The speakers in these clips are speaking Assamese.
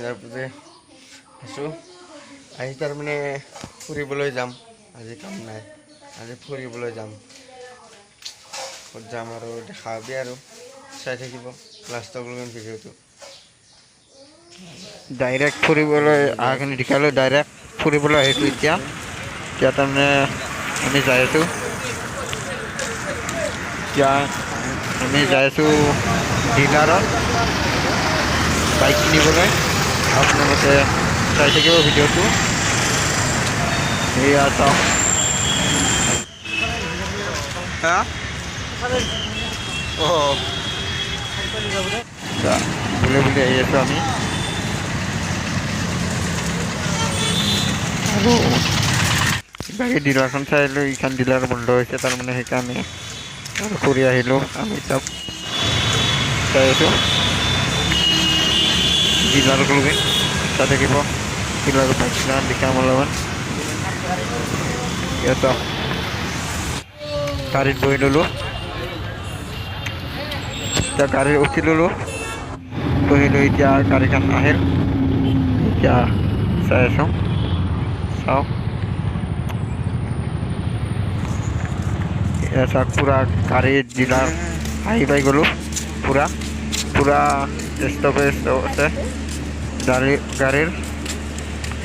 ইয়াৰ পৰাই আছোঁ আহি তাৰমানে ফুৰিবলৈ যাম আজি কাম নাই আজি ফুৰিবলৈ যাম ক'ত যাম আৰু দেখাবি আৰু চাই থাকিব লাষ্টলৈকে ভিডিঅ'টো ডাইৰেক্ট ফুৰিবলৈ আহাখিনি দেখালোঁ ডাইৰেক্ট ফুৰিবলৈ আহিছোঁ এতিয়া তাৰমানে আমি যাই আছোঁ এতিয়া আমি যাই আছোঁ ডিলাৰত বাইক কিনিবলৈ আপোনালোকে চাই থাকিব ভিডিঅ'টো এয়া চাওক বুলে বুলে আহি আছোঁ আমি আৰু বাকী ডিলাৰখন চাই আহিলোঁ এইখন ডিলাৰ বন্ধ হৈছে তাৰমানে সেইকাৰণে আৰু ফুৰি আহিলোঁ আমি চব চাই আছোঁ ডিলাৰলৈকে চাই থাকিব ডিলাৰ বাইকখন দেখাম অলপমান ইয়াত গাড়ীত বহি ল'লোঁ এতিয়া গাড়ী উঠি ল'লোঁ বহিলোঁ এতিয়া গাড়ীখন আহিল এতিয়া চাই আছোঁ চাওক এয়া চাওক পূৰা গাড়ীৰ ডিলাৰ আহি পাই গ'লোঁ পূৰা ষ্টপেজ আছে গাড়ীৰ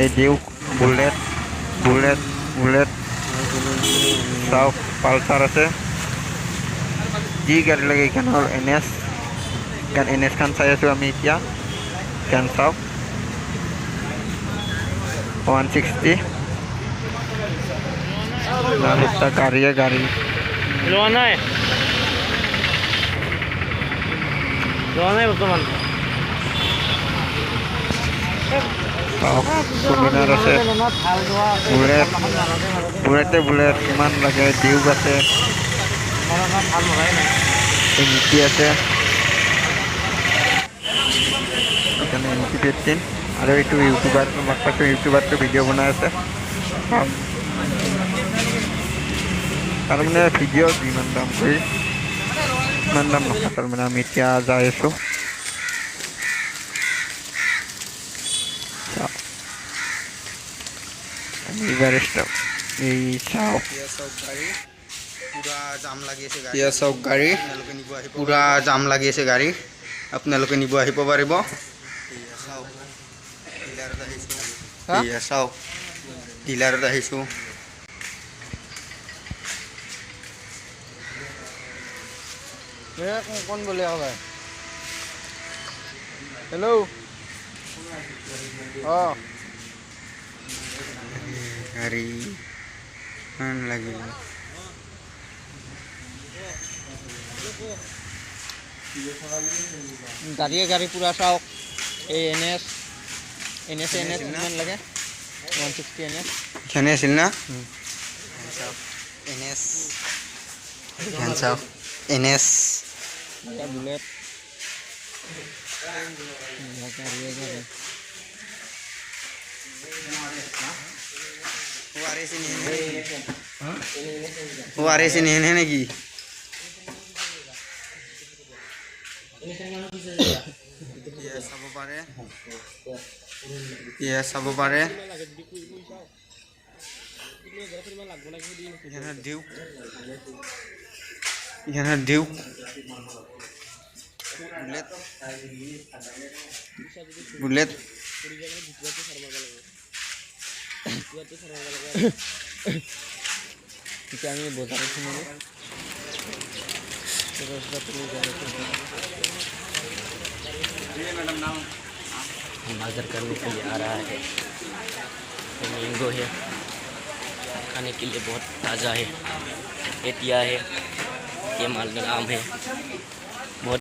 এই ডিউক বুলেট চাওক পালচাৰ আছে যি গাড়ী লাগে এইখন হ'ল NS খান চাই আছোঁ আমি এতিয়া এইখন চাওক 160 নামটা গাড়ী লোৱা নাই বৰ্তমান কুমিনাৰ আছে বুলেট কিমান লাগে ডিউক আছে এনটি আছে এখানে NT 15 আৰু এইটো ইউটিউবাৰটো ভিডিঅ' বনাই আছে তাৰমানে ভিডিঅ' যিমান দাম কৰি ইমান দাম নহয় তাৰমানে আমি এতিয়া যাই আছোঁ এইবাৰ এই চাওক পুৰা জাম লাগি আছে গাড়ী চাওক গাড়ী পুৰা জাম লাগি আছে গাড়ী আপোনালোকে নিব আহিব পাৰিব চাওক ডিলাৰত আহিছোঁ কোন বলে হবে হেল্ল' গাড়ী ইমান লাগিব গাড়ী পুৰা চাওক এই NS কিমান লাগে 160 NS এখানে আছিল না NS এখান চাওক NS বুলেট ওয়ারেসি নিয়ে নাকি চাব পাৰে ডিউক বুলেট এতিয়া আমি বজাৰত সোমালোঁ बाजार करने के लिए आ रहा है मैंगो है खाने के लिए बहुत ताज़ा है एतिया है ये मालदा आम है